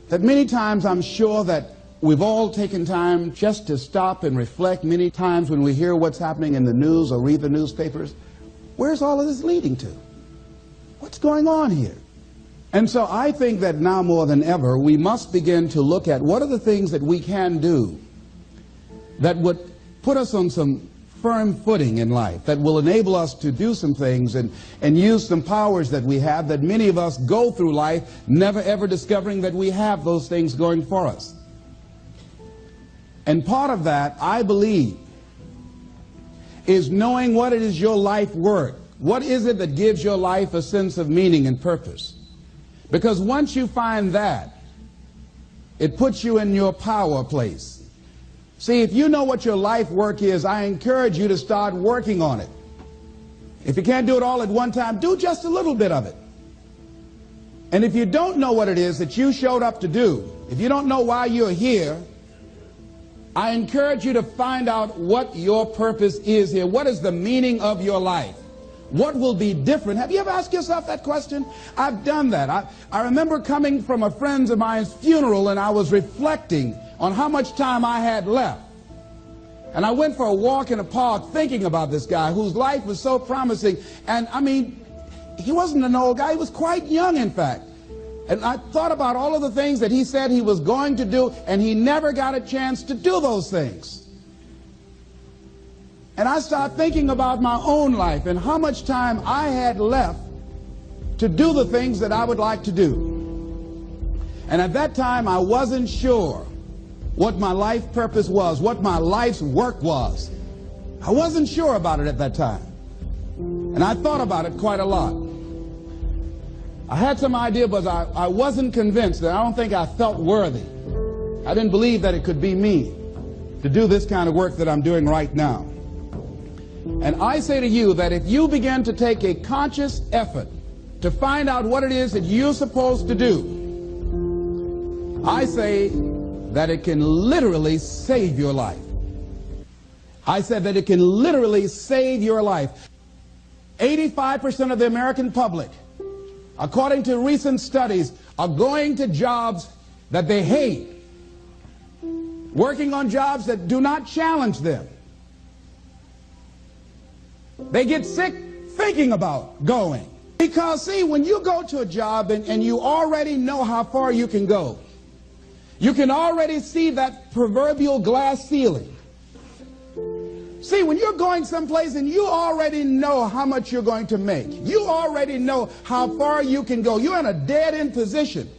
that many times I'm sure that we've all taken time just to stop and reflect many times when we hear what's happening in the news or read the newspapers. Where's all of this leading to? What's going on here? And so I think that now more than ever, we must begin to look at what are the things that we can do that would put us on some firm footing in life, that will enable us to do some things and use some powers that we have, that many of us go through life never ever discovering that we have those things going for us. And part of that, I believe, is knowing what it is your life worth. What is it that gives your life a sense of meaning and purpose? Because once you find that, it puts you in your power place. See, if you know what your life work is, I encourage you to start working on it. If you can't do it all at one time, do just a little bit of it. And if you don't know what it is that you showed up to do, if you don't know why you're here, I encourage you to find out what your purpose is here. What is the meaning of your life? What will be different? Have you ever asked yourself that question? I've done that. I remember coming from a friend of mine's funeral, and I was reflecting on how much time I had left. And I went for a walk in a park thinking about this guy whose life was so promising. And I mean, he wasn't an old guy. He was quite young, in fact. And I thought about all of the things that he said he was going to do, and he never got a chance to do those things. And I started thinking about my own life and how much time I had left to do the things that I would like to do. And at that time, I wasn't sure what my life purpose was, what my life's work was. I wasn't sure about it at that time. And I thought about it quite a lot. I had some idea, but I wasn't convinced. That I don't think I felt worthy. I didn't believe that it could be me to do this kind of work that I'm doing right now. And I say to you that if you begin to take a conscious effort to find out what it is that you're supposed to do, I say that it can literally save your life. I said that it can literally save your life. 85% of the American public, according to recent studies, are going to jobs that they hate, working on jobs that do not challenge them. They get sick thinking about going. Because, see, when you go to a job and you already know how far you can go, you can already see that proverbial glass ceiling. See, when you're going someplace and you already know how much you're going to make, you already know how far you can go, you're in a dead-end position.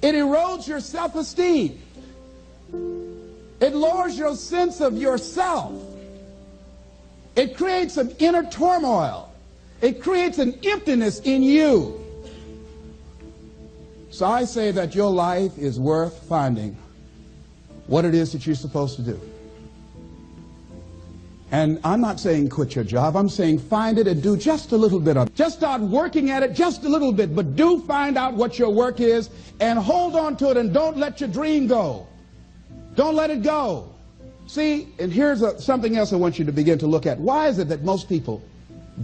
It erodes your self-esteem. It lowers your sense of yourself. It creates an inner turmoil. It creates an emptiness in you. So I say that your life is worth finding what it is that you're supposed to do. And I'm not saying quit your job. I'm saying find it and do just a little bit of it. Just start working at it just a little bit, but do find out what your work is and hold on to it, and don't let your dream go. Don't let it go. See, and here's something else I want you to begin to look at. Why is it that most people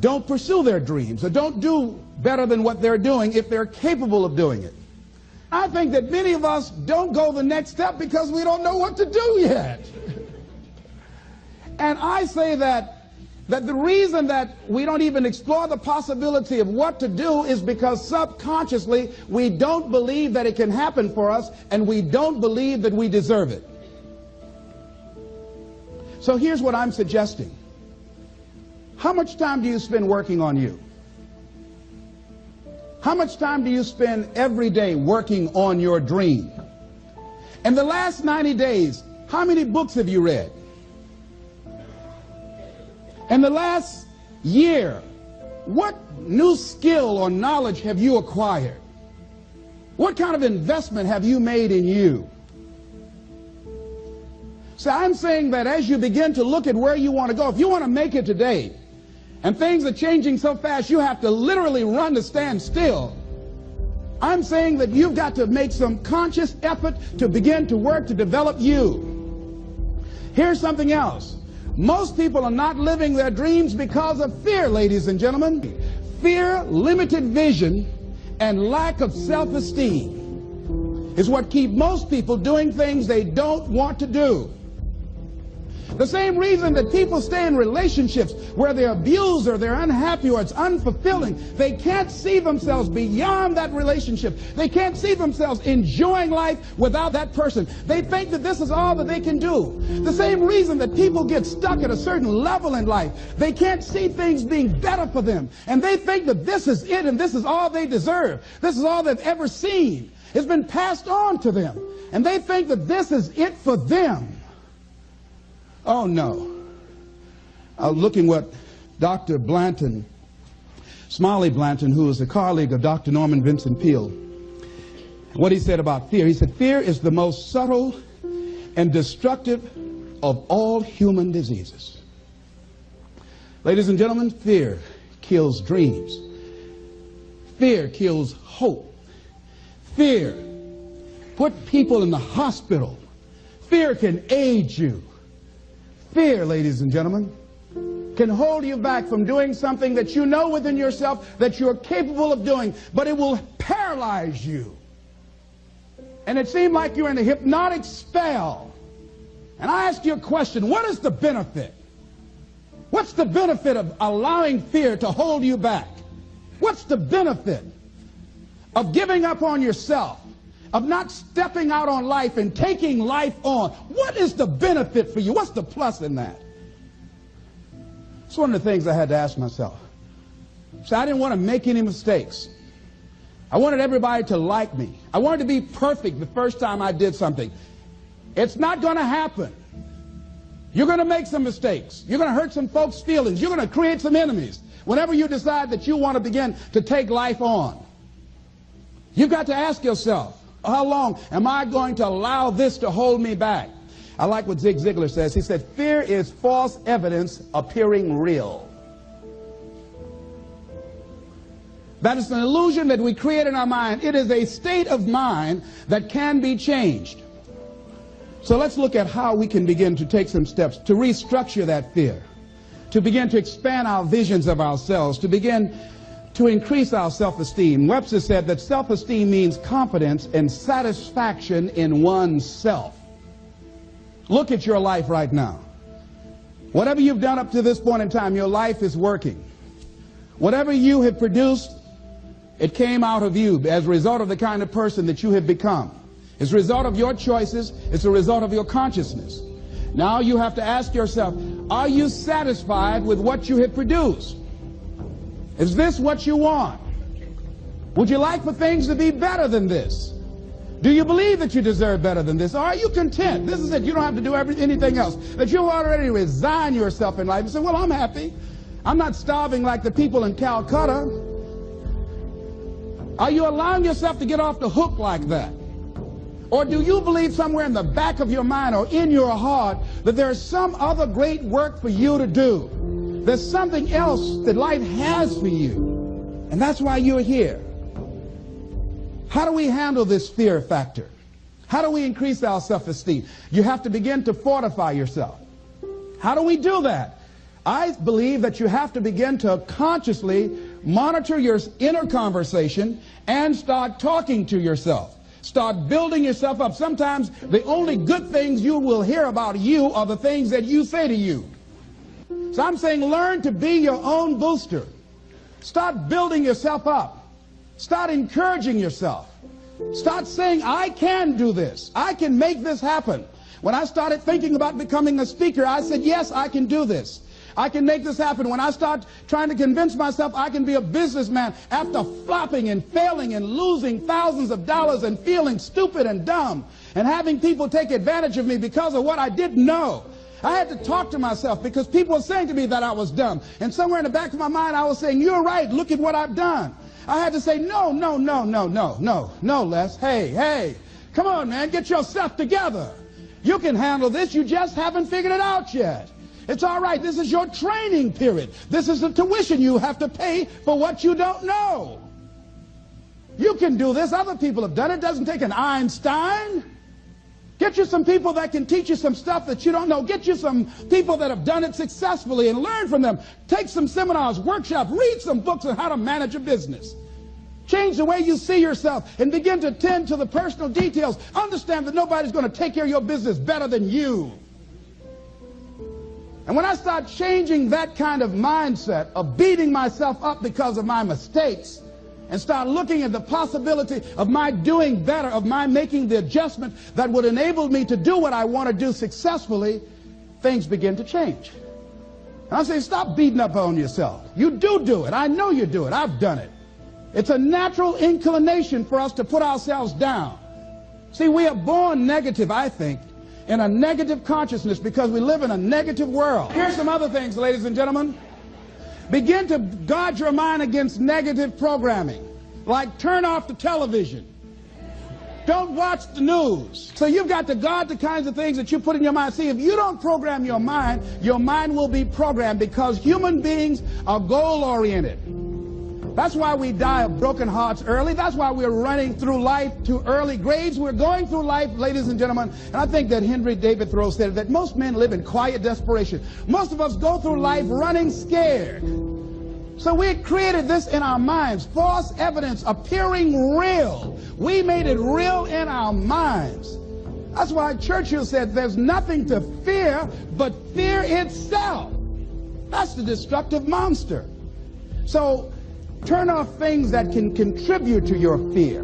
don't pursue their dreams or don't do better than what they're doing if they're capable of doing it? I think that many of us don't go the next step because we don't know what to do yet. And I say that the reason that we don't even explore the possibility of what to do is because subconsciously we don't believe that it can happen for us, and we don't believe that we deserve it. So here's what I'm suggesting. How much time do you spend working on you? How much time do you spend every day working on your dream? In the last 90 days, how many books have you read? In the last year, what new skill or knowledge have you acquired? What kind of investment have you made in you? So I'm saying that as you begin to look at where you want to go, if you want to make it today, and things are changing so fast you have to literally run to stand still, I'm saying that you've got to make some conscious effort to begin to work to develop you. Here's something else. Most people are not living their dreams because of fear, ladies and gentlemen. Fear, limited vision, and lack of self-esteem. is what keeps most people doing things they don't want to do. The same reason that people stay in relationships where they're abused or they're unhappy or it's unfulfilling, they can't see themselves beyond that relationship. They can't see themselves enjoying life without that person. They think that this is all that they can do. The same reason that people get stuck at a certain level in life, they can't see things being better for them. And they think that this is it and this is all they deserve. This is all they've ever seen. It's been passed on to them. And they think that this is it for them. Oh, no. I was looking what Dr. Blanton, Smiley Blanton, who is a colleague of Dr. Norman Vincent Peale, what he said about fear. He said, fear is the most subtle and destructive of all human diseases. Ladies and gentlemen, fear kills dreams. Fear kills hope. Fear put people in the hospital. Fear can age you. Fear, ladies and gentlemen, can hold you back from doing something that you know within yourself that you're capable of doing, but it will paralyze you. And it seemed like you're in a hypnotic spell. And I ask you a question, what is the benefit? What's the benefit of allowing fear to hold you back? What's the benefit of giving up on yourself? Of not stepping out on life and taking life on? What is the benefit for you? What's the plus in that? It's one of the things I had to ask myself. So I didn't want to make any mistakes. I wanted everybody to like me. I wanted to be perfect the first time I did something. It's not going to happen. You're going to make some mistakes. You're going to hurt some folks' feelings. You're going to create some enemies whenever you decide that you want to begin to take life on. You've got to ask yourself, how long am I going to allow this to hold me back? I like what Zig Ziglar says. He said, fear is false evidence appearing real. That is an illusion that we create in our mind. It is a state of mind that can be changed. So let's look at how we can begin to take some steps to restructure that fear, to begin to expand our visions of ourselves, to begin to increase our self-esteem. Webster said that self-esteem means confidence and satisfaction in oneself. Look at your life right now. Whatever you've done up to this point in time, your life is working. Whatever you have produced, it came out of you as a result of the kind of person that you have become. It's a result of your choices. It's a result of your consciousness. Now you have to ask yourself, are you satisfied with what you have produced? Is this what you want? Would you like for things to be better than this? Do you believe that you deserve better than this? Or are you content? This is it. You don't have to do anything else. That you'll already resign yourself in life and say, well, I'm happy. I'm not starving like the people in Calcutta. Are you allowing yourself to get off the hook like that? Or do you believe somewhere in the back of your mind or in your heart that there's some other great work for you to do? There's something else that life has for you. And that's why you're here. How do we handle this fear factor? How do we increase our self-esteem? You have to begin to fortify yourself. How do we do that? I believe that you have to begin to consciously monitor your inner conversation and start talking to yourself. Start building yourself up. Sometimes the only good things you will hear about you are the things that you say to you. So I'm saying learn to be your own booster. Start building yourself up. Start encouraging yourself. Start saying, I can do this. I can make this happen. When I started thinking about becoming a speaker, I said, yes, I can do this. I can make this happen. When I start trying to convince myself I can be a businessman after flopping and failing and losing thousands of dollars and feeling stupid and dumb and having people take advantage of me because of what I didn't know, I had to talk to myself because people were saying to me that I was dumb. And somewhere in the back of my mind, I was saying, you're right. Look at what I've done. I had to say, no, Les. Hey, come on, man. Get yourself together. You can handle this. You just haven't figured it out yet. It's all right. This is your training period. This is the tuition you have to pay for what you don't know. You can do this. Other people have done it. It doesn't take an Einstein. Get you some people that can teach you some stuff that you don't know. Get you some people that have done it successfully and learn from them. Take some seminars, workshops, read some books on how to manage a business. Change the way you see yourself and begin to tend to the personal details. Understand that nobody's going to take care of your business better than you. And when I start changing that kind of mindset of beating myself up because of my mistakes and start looking at the possibility of my doing better, of my making the adjustment that would enable me to do what I want to do successfully, things begin to change. And I say, stop beating up on yourself. You do it. I know you do it. I've done it. It's a natural inclination for us to put ourselves down. See, we are born negative, I think, in a negative consciousness because we live in a negative world. Here's some other things, ladies and gentlemen. Begin to guard your mind against negative programming, like turn off the television. Don't watch the news. So you've got to guard the kinds of things that you put in your mind. See, if you don't program your mind will be programmed, because human beings are goal-oriented. That's why we die of broken hearts early. That's why we're running through life to early grades. We're going through life, ladies and gentlemen, and I think that Henry David Thoreau said that most men live in quiet desperation. Most of us go through life running scared. So we created this in our minds, false evidence appearing real. We made it real in our minds. That's why Churchill said there's nothing to fear but fear itself. That's the destructive monster. So turn off things that can contribute to your fear.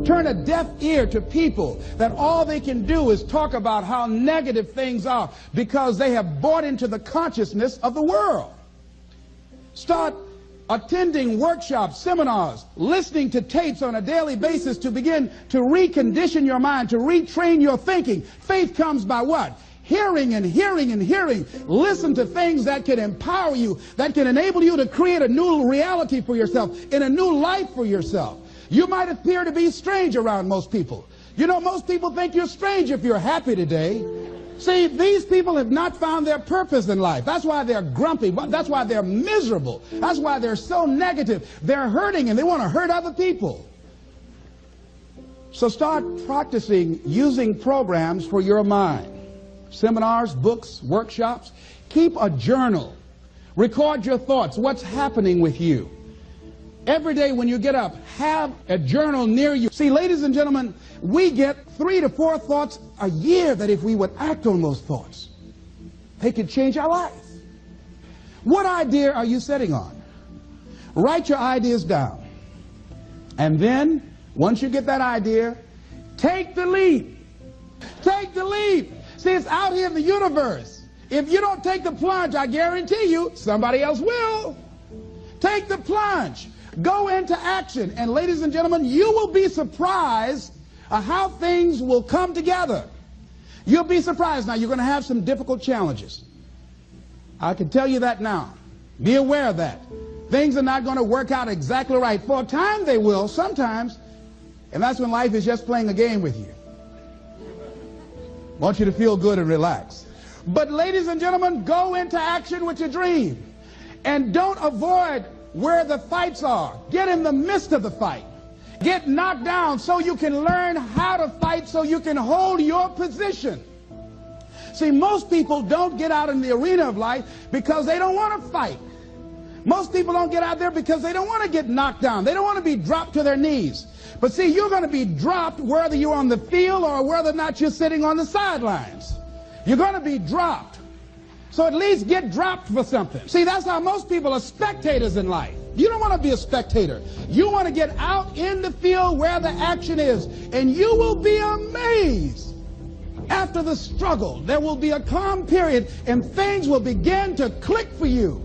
Turn a deaf ear to people that all they can do is talk about how negative things are because they have bought into the consciousness of the world. Start attending workshops, seminars, listening to tapes on a daily basis to begin to recondition your mind, to retrain your thinking. Faith comes by what? Hearing and hearing and hearing. Listen to things that can empower you, that can enable you to create a new reality for yourself, in a new life for yourself. You might appear to be strange around most people. You know, most people think you're strange if you're happy today. See, these people have not found their purpose in life. That's why they're grumpy. That's why they're miserable. That's why they're so negative. They're hurting and they want to hurt other people. So start practicing using programs for your mind. Seminars, books, workshops. Keep a journal. Record your thoughts. What's happening with you? Every day when you get up, have a journal near you. See, ladies and gentlemen, we get 3 to 4 thoughts a year that if we would act on those thoughts, they could change our life. What idea are you sitting on? Write your ideas down. And then, once you get that idea, take the leap. Take the leap. See, it's out here in the universe. If you don't take the plunge, I guarantee you, somebody else will. Take the plunge. Go into action. And ladies and gentlemen, you will be surprised at how things will come together. You'll be surprised. Now, you're going to have some difficult challenges. I can tell you that now. Be aware of that. Things are not going to work out exactly right. For a time they will, sometimes. And that's when life is just playing a game with you. I want you to feel good and relax. But ladies and gentlemen, go into action with your dream. And don't avoid where the fights are. Get in the midst of the fight. Get knocked down so you can learn how to fight, so you can hold your position. See, most people don't get out in the arena of life because they don't want to fight. Most people don't get out there because they don't want to get knocked down. They don't want to be dropped to their knees. But see, you're going to be dropped whether you're on the field or whether or not you're sitting on the sidelines. You're going to be dropped. So at least get dropped for something. See, that's how most people are spectators in life. You don't want to be a spectator. You want to get out in the field where the action is. And you will be amazed. After the struggle, there will be a calm period and things will begin to click for you.